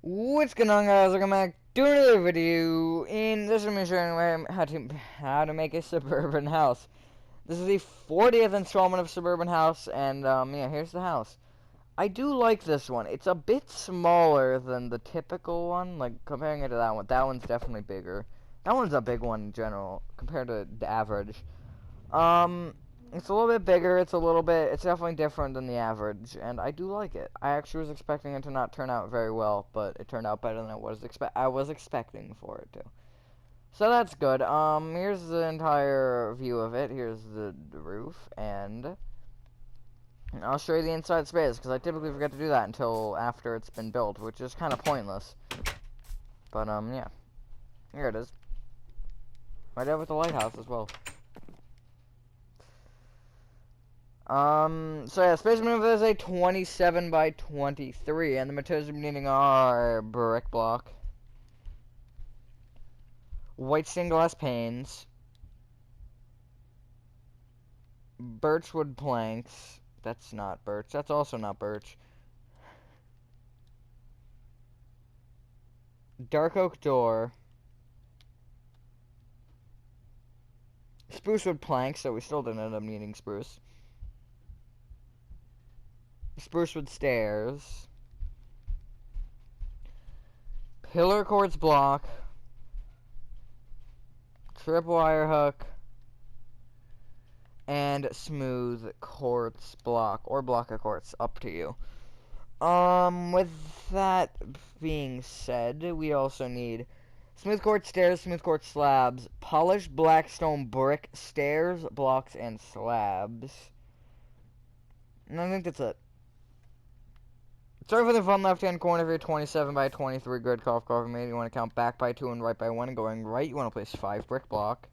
What's going on, guys? Welcome back to another video. In this I'm showing how to make a suburban house. This is the 40th installment of Suburban House, and yeah, here's the house. I do like this one. It's a bit smaller than the typical one, like comparing it to that one. That one's definitely bigger. That one's a big one in general compared to the average. Um, it's a little bit bigger. It's definitely different than the average, and I do like it. I actually was expecting it to not turn out very well, but it turned out better than I was expecting for it to. So that's good. Here's the entire view of it. Here's the roof, and I'll show you the inside space, because I typically forget to do that until after it's been built, which is kind of pointless. But, yeah. Here it is. Right there with the lighthouse as well. So yeah, space maneuver is a 27 by 23, and the materials we're needing are brick block, white stained glass panes, birchwood planks. That's not birch. That's also not birch. Dark oak door. Spruce wood planks, so we still didn't end up needing spruce. Spruce wood stairs. Pillar quartz block. Tripwire hook. And smooth quartz block, or block of quartz, up to you. With that being said, we also need smooth quartz stairs, smooth quartz slabs, polished blackstone brick stairs, blocks, and slabs. And I think that's it. Start with the front left-hand corner of your 27 by 23 grid golf cover made. You want to count back by 2 and right by 1, and going right, you want to place 5 brick block.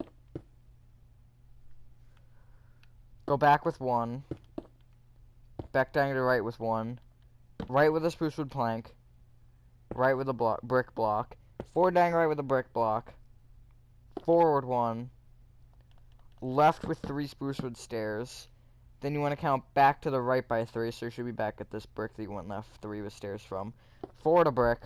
Go back with 1. Back down to right with 1. Right with a spruce wood plank. Right with a brick block. Forward down right with a brick block. Forward 1. Left with 3 spruce wood stairs. Then you want to count back to the right by 3, so you should be back at this brick that you went left 3 with stairs from. Forward a brick.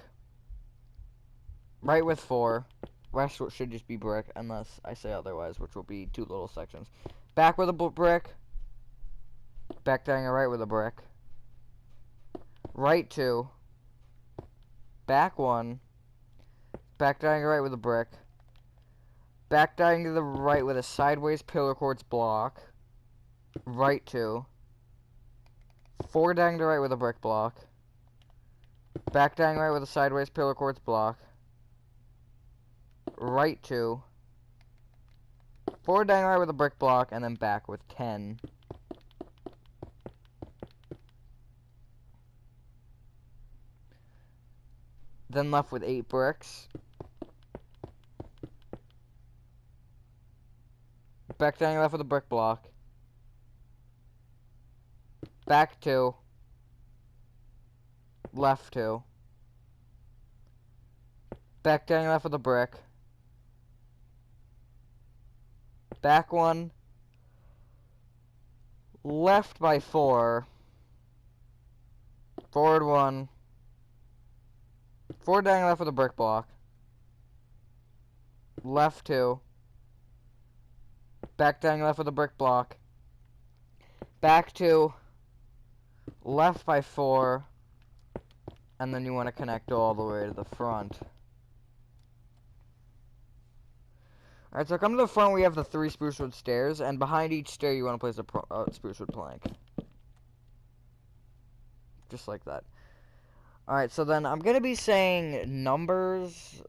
Right with 4. Rest should just be brick, unless I say otherwise, which will be 2 little sections. Back with a brick. Back down right with a brick. Right 2. Back 1. Back down right with a brick. Back down to the right with a sideways pillar quartz block. Right 2. Forward down to right with a brick block. Back down right with a sideways pillar quartz block. Right 2. Forward down right with a brick block, and then back with 10. Then left with 8 bricks. Back down left with a brick block. Back 2. Left 2. Back down left with a brick. Back 1. Left by 4. Forward 1. Forward down left with a brick block. Left 2. Back down left with a brick block. Back 2. Left by 4. And then you want to connect all the way to the front. Alright, so come to the front, we have the 3 spruce wood stairs, and behind each stair you want to place a spruce wood plank. Just like that. Alright, so then I'm going to be saying numbers.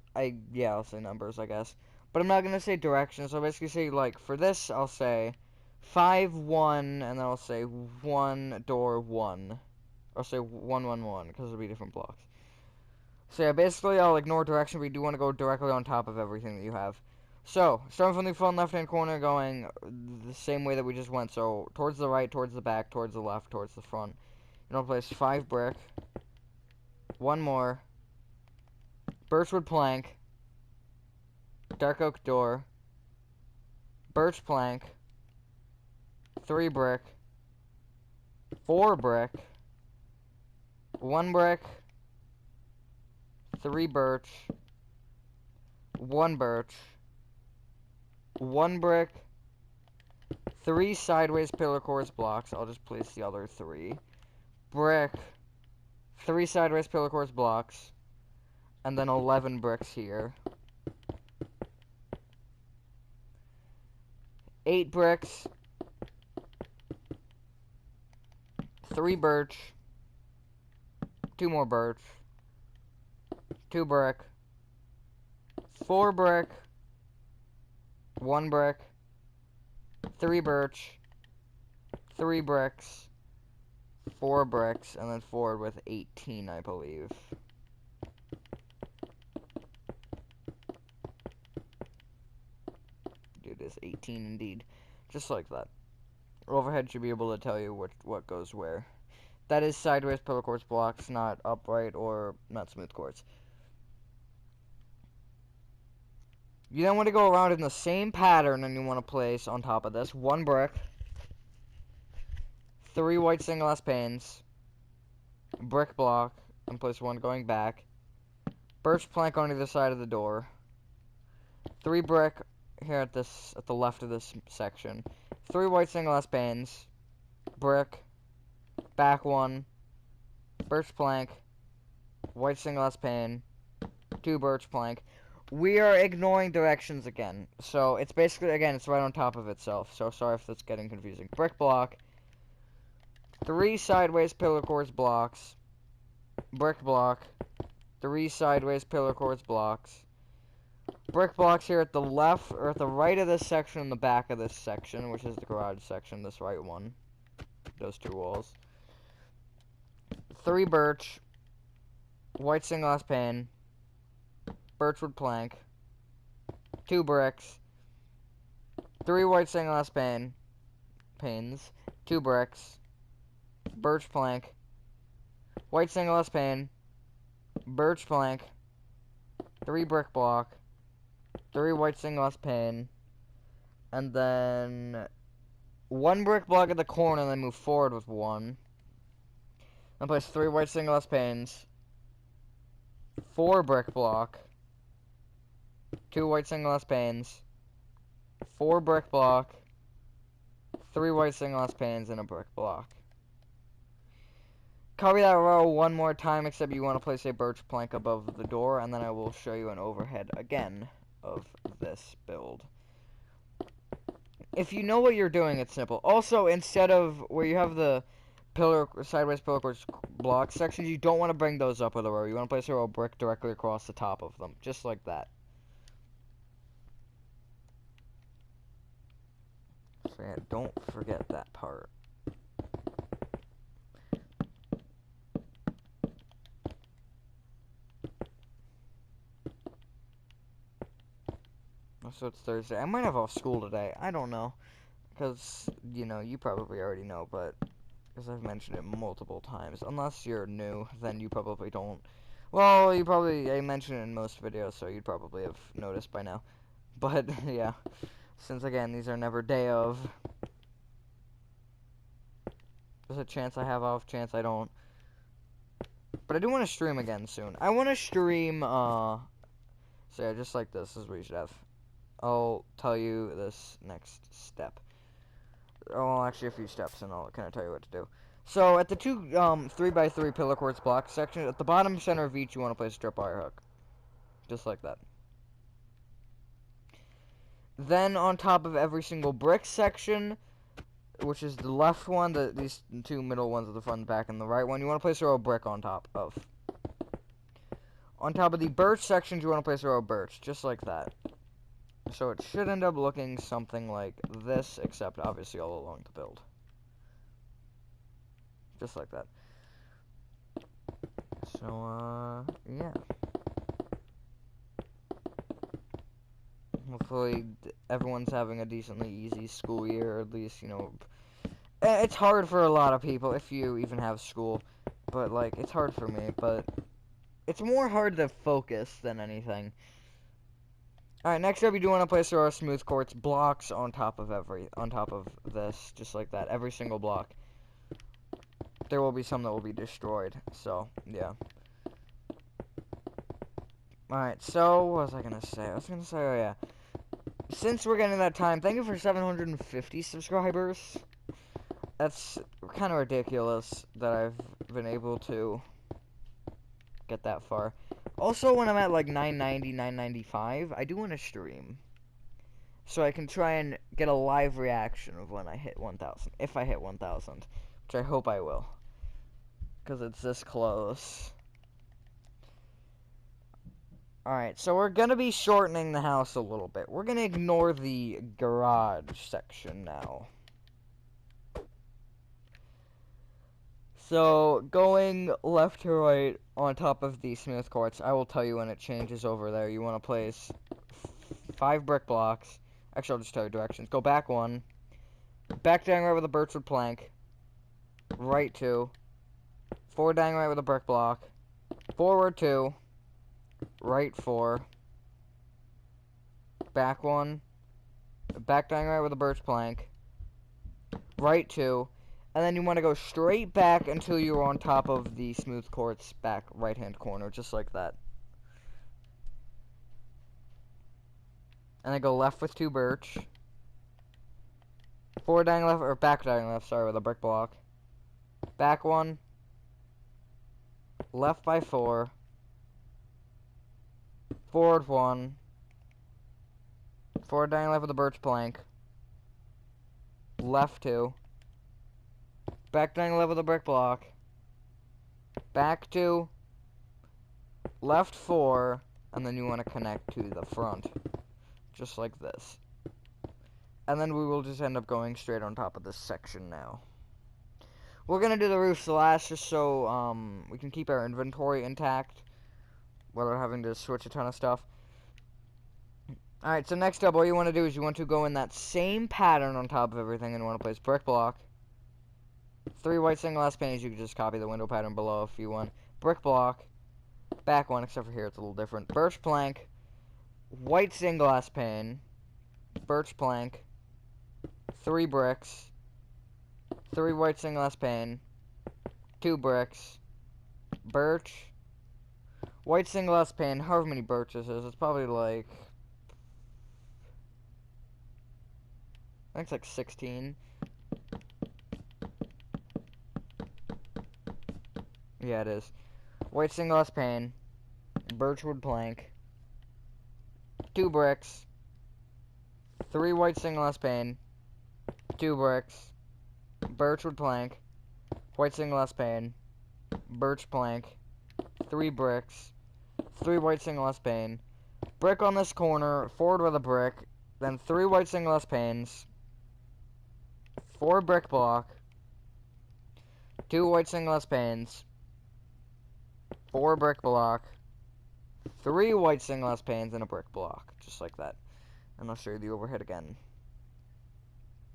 Yeah, I'll say numbers, I guess. But I'm not going to say directions, so I'll basically say, like, for this, I'll say 5, 1, and then I'll say 1, door, 1. I'll say 1, 1, 1, because it'll be different blocks. So yeah, basically I'll ignore direction, but you do want to go directly on top of everything that you have. So, starting from the front left-hand corner, going the same way that we just went. So, towards the right, towards the back, towards the left, towards the front. You want to place 5 brick. 1 more. Birchwood plank. Dark oak door. Birch plank. 3 brick. 4 brick. 1 brick. 3 birch, 1 birch, 1 brick, 3 sideways pillar quartz blocks. I'll just place the other 3. Brick, 3 sideways pillar quartz blocks, and then 11 bricks here. 8 bricks, 3 birch, 2 more birch, 2 brick, 4 brick, 1 brick, 3 birch, 3 bricks, 4 bricks, and then forward with 18, I believe. It is 18 indeed. Just like that. Overhead should be able to tell you what goes where. That is sideways pillar quartz blocks, not upright or not smooth quartz. You then want to go around in the same pattern, and you want to place on top of this 1 brick, 3 white stained glass panes, brick block, and place 1 going back, birch plank on either side of the door, 3 brick here at the left of this section, 3 white stained glass panes, brick, back 1, birch plank, white stained glass pane, 2 birch plank. We are ignoring directions again, so it's basically, again, it's right on top of itself, so sorry if that's getting confusing. Brick block, 3 sideways pillar quartz blocks, brick block, 3 sideways pillar quartz blocks, brick blocks here at the left, or at the right of this section and the back of this section, which is the garage section, this right one, those 2 walls, 3 birch, white stained glass pane, birchwood plank, 2 bricks, 3 white stained glass panes, 2 bricks, birch plank, white stained glass pane, birch plank, 3 brick block, 3 white stained glass pane, and then 1 brick block at the corner, and then move forward with 1. And place 3 white stained glass panes, 4 brick block, 2 white stained glass panes, 4 brick block, 3 white stained glass panes, and a brick block. Copy that row 1 more time, except you want to place a birch plank above the door, and then I will show you an overhead again of this build. If you know what you're doing, it's simple. Also, instead of where you have the sideways pillar quartz block sections, you don't want to bring those up with a row. You want to place a row of brick directly across the top of them, just like that. So yeah, don't forget that part. So it's Thursday. I might have off school today. I don't know. Because, you know, you probably already know, but because I've mentioned it multiple times. Unless you're new, then you probably don't. Well, I mention it in most videos, so you'd probably have noticed by now. But, yeah. Since, again, these are never day of. There's a chance I have off, chance I don't. But I do want to stream again soon. I want to stream, so yeah, just like this is what you should have. I'll tell you this next step. Oh, actually a few steps, and I'll kind of tell you what to do. So, at the 2 3x3 pillar quartz block section, at the bottom center of each, you want to place a strip wire hook. Just like that. Then, on top of every single brick section, which is the left one, these 2 middle ones are the front and back, and the right one, you want to place a row of brick on top of. On top of the birch sections, you want to place a row of birch, just like that. So it should end up looking something like this, except obviously all along the build. Just like that. So, yeah. Hopefully everyone's having a decently easy school year, or at least, you know. It's hard for a lot of people, if you even have school. But, like, it's hard for me, but it's more hard to focus than anything. Alright, next up, you do want to place our smooth quartz blocks on top of this, just like that, every single block. There will be some that will be destroyed, so, yeah. Alright, so, what was I gonna say? Oh yeah. Since we're getting that time, thank you for 750 subscribers. That's kind of ridiculous that I've been able to get that far. Also, when I'm at like 990, 995, I do want to stream. So I can try and get a live reaction of when I hit 1,000. If I hit 1,000. Which I hope I will. Because it's this close. Alright, so we're going to be shortening the house a little bit. We're going to ignore the garage section now. So, going left to right on top of the smooth quartz, I will tell you when it changes over there. You want to place 5 brick blocks. Actually, I'll just tell you directions. Go back 1. Back down right with a birchwood plank. Right 2. Forward down right with a brick block. Forward 2. Right 4. Back 1. Back down right with a birch plank. Right 2. And then you want to go straight back until you're on top of the smooth quartz back right-hand corner, just like that. And then go left with 2 birch. Forward down left, or back down left, sorry, with a brick block. Back 1. Left by 4. Forward 1. Forward down left with a birch plank. Left 2. Back down left with a brick block. Back 2. Left 4. And then you want to connect to the front. Just like this. And then we will just end up going straight on top of this section now. We're going to do the roofs last just so we can keep our inventory intact without having to switch a ton of stuff. Alright, so next up, what you want to do is you want to go in that same pattern on top of everything, and you want to place brick block. 3 white single glass panes. You can just copy the window pattern below if you want. Brick block. Back 1, except for here it's a little different. Birch plank. White single glass pane. Birch plank. 3 bricks. 3 white single glass pane. 2 bricks. Birch. White single glass pane. However many birches is. It's probably like... I think it's like 16. Yeah, it is. White single glass pane. Birchwood plank. 2 bricks. 3 white single glass pane. 2 bricks. Birchwood plank. White single glass pane. Birch plank. 3 bricks. 3 white single glass pane. Brick on this corner. Forward with a brick. Then 3 white single glass panes. 4 brick block. 2 white single glass panes. 4 brick block. 3 white single glass panes and a brick block. Just like that. And I'll show you the overhead again.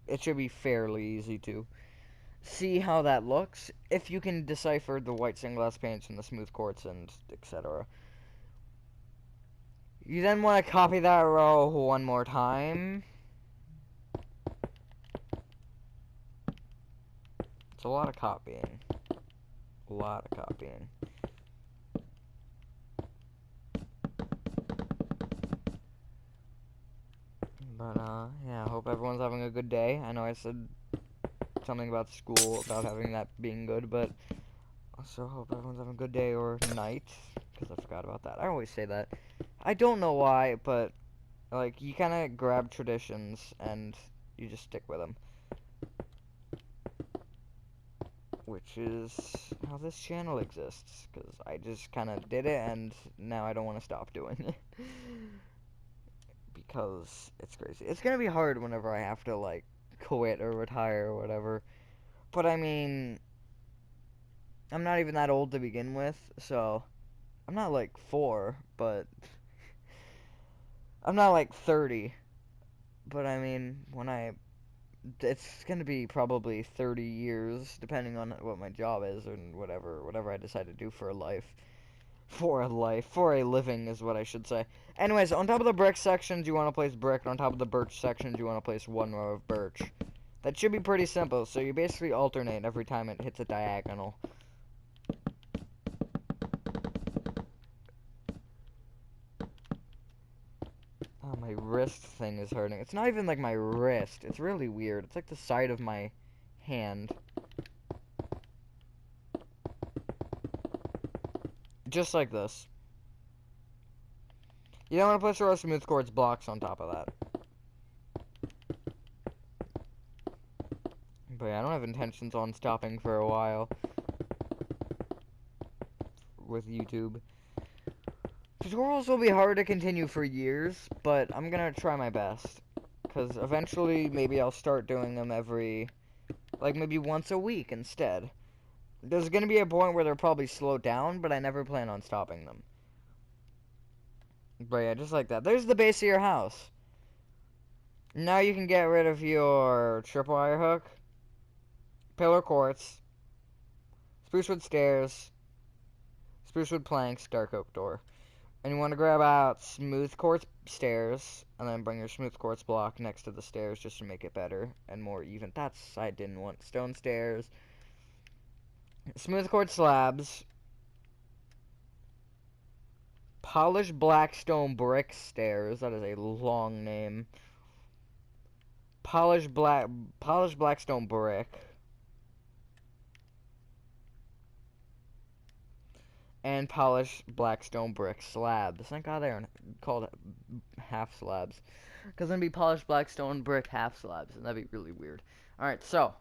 It should be fairly easy to see how that looks if you can decipher the white single glass panes from the smooth quartz and etc. You then want to copy that row 1 more time. It's a lot of copying. A lot of copying. But, yeah, I hope everyone's having a good day. I know I said something about school, about having that being good, but also hope everyone's having a good day or night, because I forgot about that. I always say that. I don't know why, but, like, you kind of grab traditions, and you just stick with them. Which is how this channel exists, because I just kind of did it, and now I don't want to stop doing it. Because it's crazy. It's going to be hard whenever I have to, like, quit or retire or whatever. But, I mean, I'm not even that old to begin with, so I'm not, like, 4, but I'm not, like, 30. But, I mean, it's going to be probably 30 years, depending on what my job is and whatever I decide to do for a life. For a living is what I should say. Anyways, on top of the brick sections, you want to place brick. On top of the birch sections, you want to place 1 row of birch. That should be pretty simple, so you basically alternate every time it hits a diagonal. wrist thing is hurting. It's not even like my wrist. It's really weird. It's like the side of my hand. Just like this. You don't want to place your smooth quartz blocks on top of that. But yeah, I don't have intentions on stopping for a while with YouTube. Tutorials will be hard to continue for years, but I'm gonna try my best. Because eventually, maybe I'll start doing them maybe once a week instead. There's gonna be a point where they'll probably slow down, but I never plan on stopping them. But yeah, just like that. There's the base of your house. Now you can get rid of your tripwire hook, pillar quartz, sprucewood stairs, sprucewood planks, dark oak door. And you want to grab out smooth quartz stairs, and then bring your smooth quartz block next to the stairs just to make it better and more even. I didn't want stone stairs. Smooth quartz slabs. Polished black stone brick stairs. That is a long name. Polished black stone brick. And polished black stone brick slabs. Thank God they're called half slabs. Because then be polished black stone brick half slabs. And that'd be really weird. Alright, so.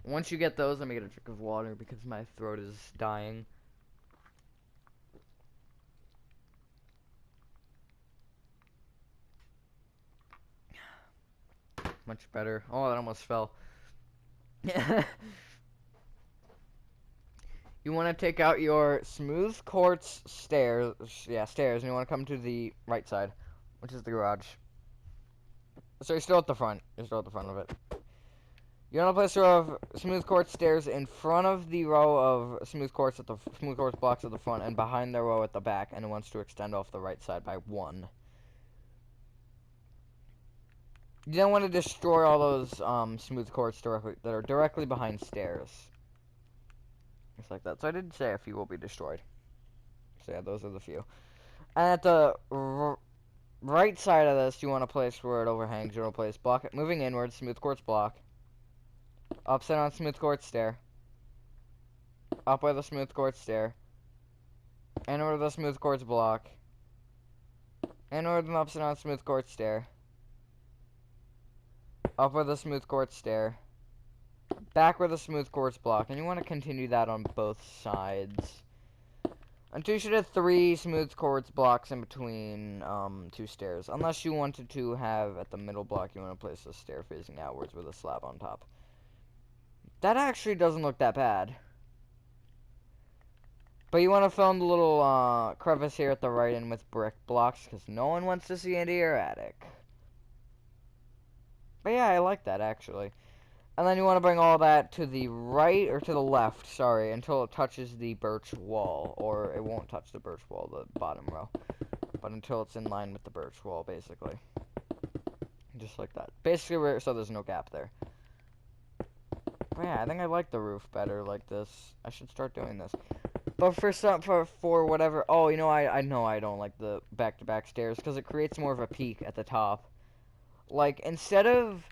Once you get those, let me get a drink of water because my throat is dying. Much better. Oh, that almost fell. You want to take out your smooth quartz stairs. Yeah, stairs. And you want to come to the right side, which is the garage. So you're still at the front. You're still at the front of it. You want to place a row of smooth quartz stairs in front of the row of smooth quartz blocks at the front and behind the row at the back, and it wants to extend off the right side by 1. You don't want to destroy all those smooth quartz that are directly behind stairs. Just like that. So I did say a few will be destroyed. So yeah, those are the few. And at the right side of this, you want to place where it overhangs. You want to place block moving inward, smooth quartz block. Upside down smooth quartz stair. Up with a smooth quartz stair. Inward with a smooth quartz block. Inward and upside down smooth quartz stair. Up with a smooth quartz stair. Back with a smooth quartz block. And you want to continue that on both sides. Until you should have 3 smooth quartz blocks in between 2 stairs. Unless you wanted to have at the middle block, you want to place a stair facing outwards with a slab on top. That actually doesn't look that bad. But you want to fill in the little crevice here at the right end with brick blocks, because no one wants to see into your attic. But yeah, I like that, actually. And then you want to bring all that to the right, or to the left, sorry, until it touches the birch wall. Or it won't touch the birch wall, the bottom row. But until it's in line with the birch wall, basically. Just like that. Basically, so there's no gap there. But yeah, I think I like the roof better like this. I should start doing this. But for whatever, oh, you know, I know I don't like the back-to-back stairs, because it creates more of a peak at the top. Like, instead of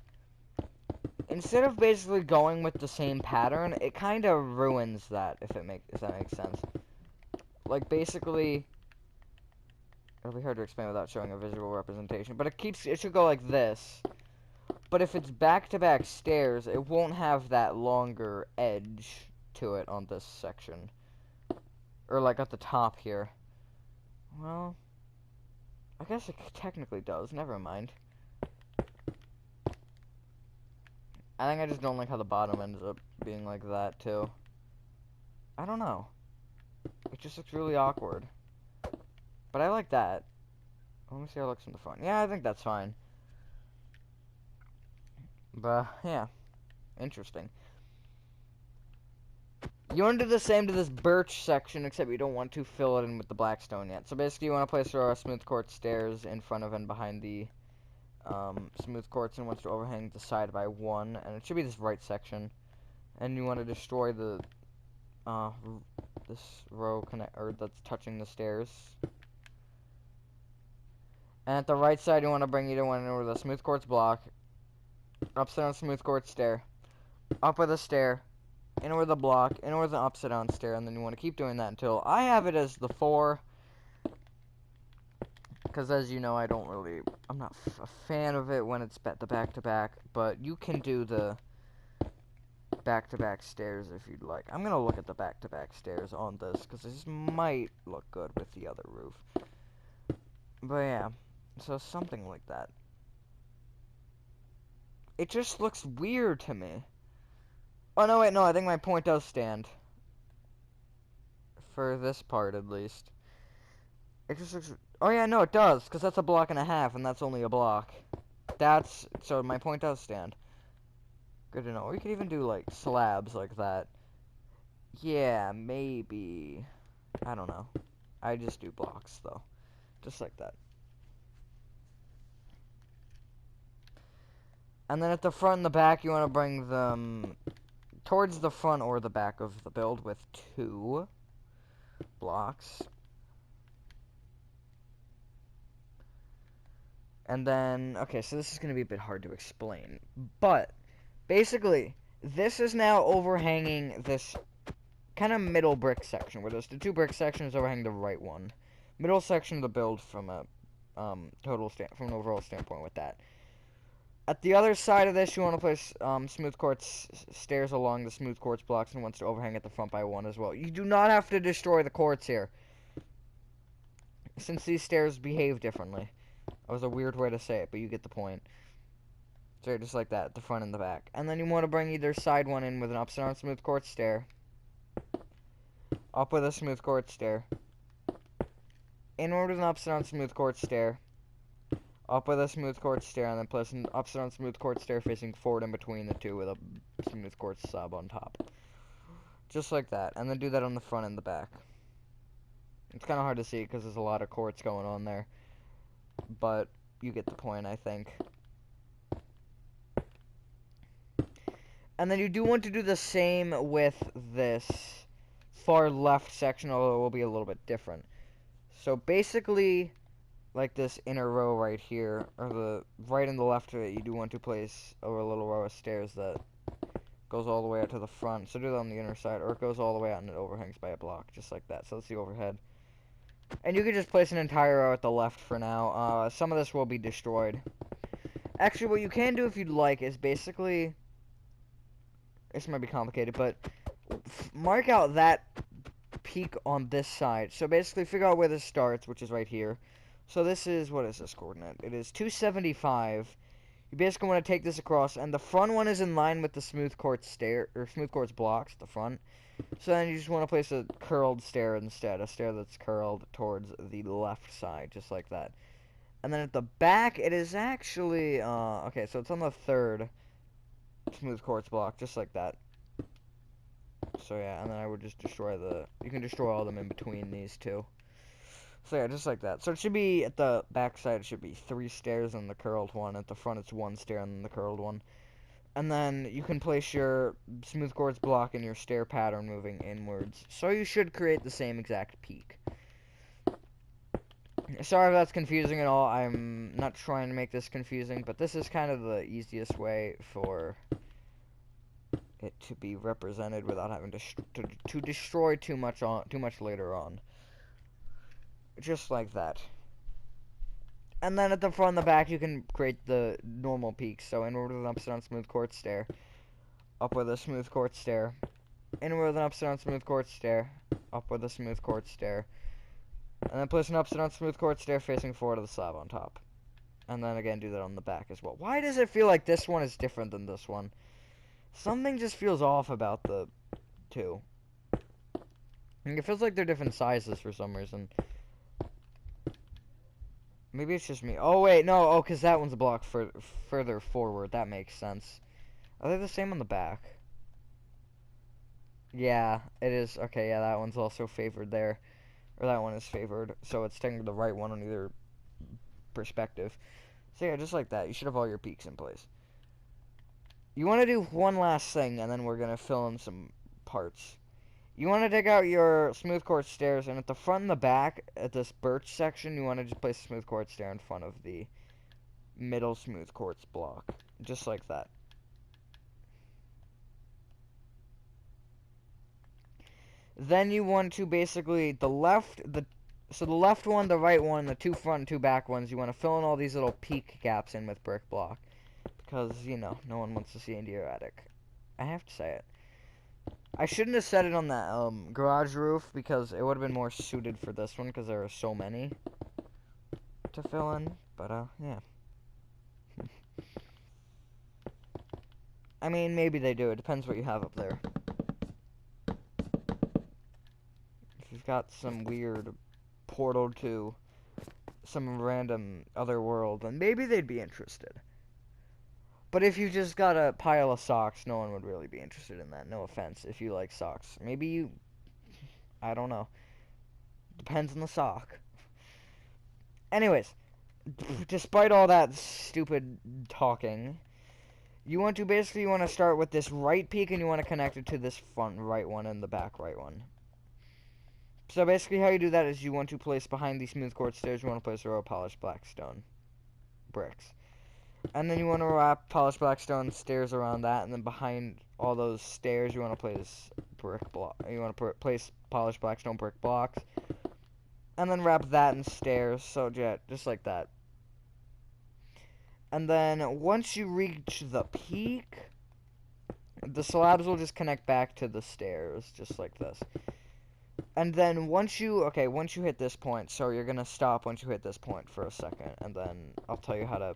basically going with the same pattern, it kind of ruins that, if that makes sense. Like, basically, it'll be hard to explain without showing a visual representation, but it should go like this. But if it's back-to-back stairs, it won't have that longer edge to it on this section. Or, like, at the top here. Well, I guess it technically does. Never mind. I think I just don't like how the bottom ends up being like that, too. I don't know. It just looks really awkward. But I like that. Let me see how it looks in the front. Yeah, I think that's fine. But, yeah. Interesting. You want to do the same to this birch section, except you don't want to fill it in with the blackstone yet. So basically, you want to place your smooth quartz stairs in front of and behind the smooth quartz, and wants to overhang the side by 1, and it should be this right section. And you want to destroy the this row that's touching the stairs. And at the right side, you want to bring either one in with a smooth quartz block, upside down smooth quartz stair, up with a stair, in with a block, in with an upside down stair, and then you want to keep doing that until I have it as the 4. Because as you know, I'm not a fan of it when it's the back-to-back, but you can do the back-to-back stairs if you'd like. I'm going to look at the back-to-back stairs on this, because this might look good with the other roof. But yeah, so something like that. It just looks weird to me. Oh, no, wait, no, I think my point does stand. For this part, at least. It just looks... Oh, yeah, no, it does, because that's a block and a half, and that's only a block. So my point does stand. Good to know. Or you could even do, like, slabs like that. Yeah, maybe. I don't know. I just do blocks, though. Just like that. And then at the front and the back, you want to bring them towards the front or the back of the build with 2 blocks. And then, okay, so this is going to be a bit hard to explain. But, basically, this is now overhanging this kind of middle brick section, where there's the 2 brick sections overhang the right one. Middle section of the build from a from an overall standpoint with that. At the other side of this, you want to place smooth quartz stairs along the smooth quartz blocks and wants to overhang at the front by 1 as well. You do not have to destroy the quartz here, since these stairs behave differently. That was a weird way to say it, but you get the point. So just like that, the front and the back. And then you want to bring either side one in with an upside down smooth quartz stair, up with a smooth quartz stair, inward with an upside down smooth quartz stair, up with a smooth quartz stair, and then place an upside down smooth quartz stair facing forward in between the 2 with a smooth quartz slab on top. Just like that. And then do that on the front and the back. It's kind of hard to see because there's a lot of quartz going on there. But you get the point, I think. And then you do want to do the same with this far left section, although it will be a little bit different. So basically, like this inner row right here, or the right and the left of it, you do want to place over a little row of stairs that goes all the way out to the front. So do that on the inner side, or it goes all the way out and it overhangs by a block, just like that. So that's the overhead. And you can just place an entire row at the left for now. Some of this will be destroyed. Actually, what you can do if you'd like is basically... This might be complicated, but... Mark out that peak on this side. So basically, figure out where this starts, which is right here. So this is... What is this coordinate? It is 275. You basically want to take this across, and the front one is in line with the smooth quartz stair... Or smooth quartz blocks at the front. So then you just want to place a curled stair instead, a stair that's curled towards the left side, just like that. And then at the back, it is actually, okay, so it's on the 3rd smooth quartz block, just like that. So yeah, and then I would just destroy you can destroy all of them in between these 2. So yeah, just like that. So it should be, at the back side, it should be 3 stairs and the curled one. At the front, it's 1 stair and then the curled one. And then you can place your smooth quartz block in your stair pattern moving inwards. So you should create the same exact peak. Sorry if that's confusing at all. I'm not trying to make this confusing, but this is kind of the easiest way for it to be represented without having to destroy too much later on. Just like that. And then at the front and the back, you can create the normal peaks. So inward with an upside down smooth quartz stair, up with a smooth quartz stair, inward with an upside down smooth quartz stair, up with a smooth quartz stair, and then place an upside down smooth quartz stair facing forward to the slab on top. And then again, do that on the back as well. Why does it feel like this one is different than this one? Something just feels off about the 2. It feels like they're different sizes for some reason. Maybe it's just me. Oh, wait, no. Oh, because that one's a block further forward. That makes sense. Are they the same on the back? Yeah, it is. Okay, yeah, that one's also favored there. Or that one is favored. So it's technically the right one on either perspective. So yeah, just like that. You should have all your peaks in place. You want to do one last thing, and then we're going to fill in some parts. You want to dig out your smooth quartz stairs, and at the front and the back, at this birch section, you want to just place a smooth quartz stair in front of the middle smooth quartz block. Just like that. Then you want to basically, the left one, the right one, the two front and two back ones, you want to fill in all these little peak gaps in with brick block. Because, you know, no one wants to see into your attic. I have to say it. I shouldn't have set it on that garage roof, because it would have been more suited for this one, because there are so many to fill in. But, yeah. I mean, maybe they do. It depends what you have up there. If you've got some weird portal to some random other world, then maybe they'd be interested. But if you just got a pile of socks, no one would really be interested in that. No offense if you like socks. Maybe you... I don't know. Depends on the sock. Anyways, despite all that stupid talking, you want to start with this right peak, and you want to connect it to this front right one and the back right one. So basically how you do that is you want to place behind the smooth quartz stairs, you want to place a row of polished black stone bricks. And then you want to wrap polished black stone stairs around that, and then behind all those stairs you want to place brick block. You want to place polished black stone brick blocks, and then wrap that in stairs. So yeah, just like that. And then once you reach the peak, the slabs will just connect back to the stairs, just like this. And then once you hit this point, so you're gonna stop once you hit this point for a second, and then I'll tell you how to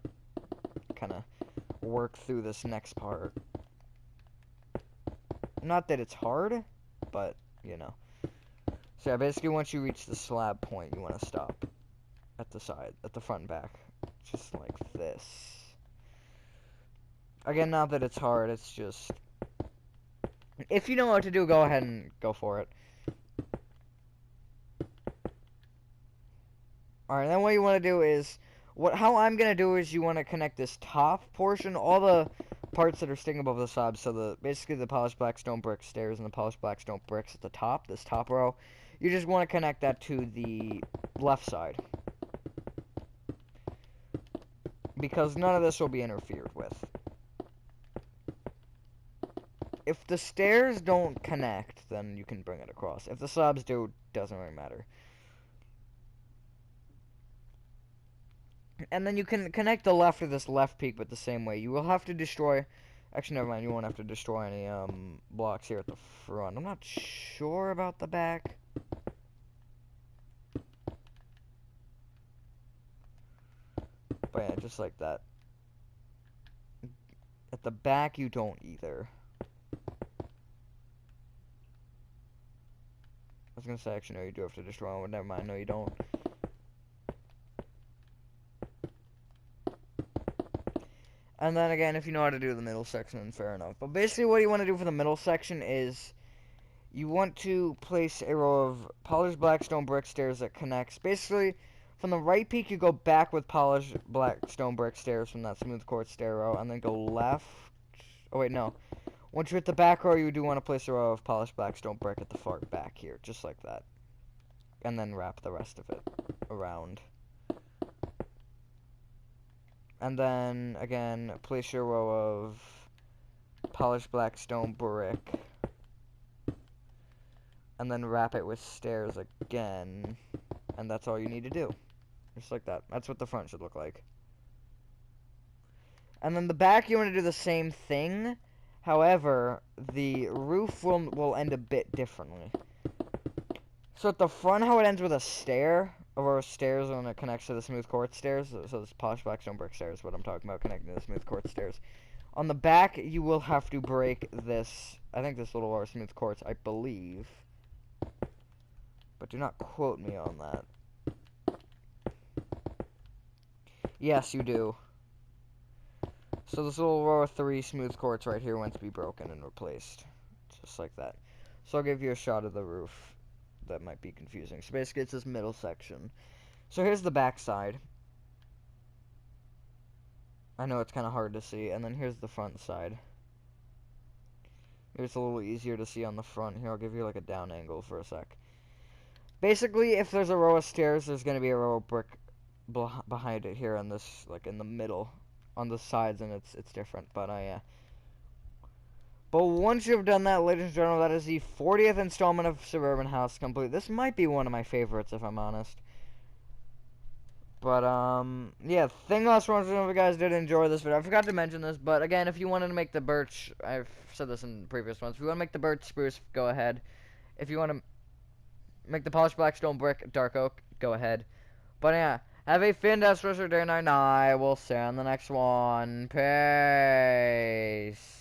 kind of work through this next part. Not that it's hard, but, you know. So yeah, basically once you reach the slab point, you want to stop at the side, at the front and back. Just like this. Again, not that it's hard, it's just... If you know what to do, go ahead and go for it. Alright, then what you want to do is... How I'm going to do is you want to connect this top portion, all the parts that are sticking above the slab, so basically the polished black stone brick stairs and the polished black stone bricks at the top, this top row, you just want to connect that to the left side. Because none of this will be interfered with. If the stairs don't connect, then you can bring it across. If the slabs do, doesn't really matter. And then you can connect the left of this left peak, but the same way. You will have to destroy... Actually, never mind. You won't have to destroy any blocks here at the front. I'm not sure about the back. But yeah, just like that. At the back, you don't either. I was gonna say, actually, no, you do have to destroy one, but never mind. No, you don't. And then again, if you know how to do the middle section, then fair enough. But basically what you want to do for the middle section is you want to place a row of polished black stone brick stairs that connects. Basically, from the right peak, you go back with polished black stone brick stairs from that smooth quartz stair row, and then go left. Oh, wait, no. Once you're at the back row, you do want to place a row of polished black stone brick at the far back here, just like that. And then wrap the rest of it around. And then, again, place your row of polished black stone brick. And then wrap it with stairs again. And that's all you need to do. Just like that. That's what the front should look like. And then the back, you want to do the same thing. However, the roof will end a bit differently. So at the front, how it ends with a stair, or stairs when it connects to the smooth quartz stairs. So this polished black stone brick stairs, what I'm talking about, connecting to the smooth quartz stairs. On the back, you will have to break this, I think this little bar smooth quartz, I believe. But do not quote me on that. Yes, you do. So this little row of 3 smooth quartz right here went to be broken and replaced. Just like that. So I'll give you a shot of the roof. That might be confusing. So basically it's this middle section. So here's the back side. I know it's kind of hard to see. And then here's the front side. Maybe it's a little easier to see on the front. Here, I'll give you like a down angle for a sec. Basically, if there's a row of stairs, there's going to be a row of brick behind it here on this, like in the middle, on the sides, and it's different. But yeah. But once you've done that, ladies and gentlemen, that is the 40th installment of Suburban House complete. This might be one of my favorites, if I'm honest. But, yeah, thing else, if you guys did enjoy this video. I forgot to mention this, but again, if you wanted to make the birch, I've said this in previous ones, if you want to make the birch spruce, go ahead. If you want to make the polished blackstone brick dark oak, go ahead. But yeah, have a fantastic rest of your day, and I will see you on the next one. Peace.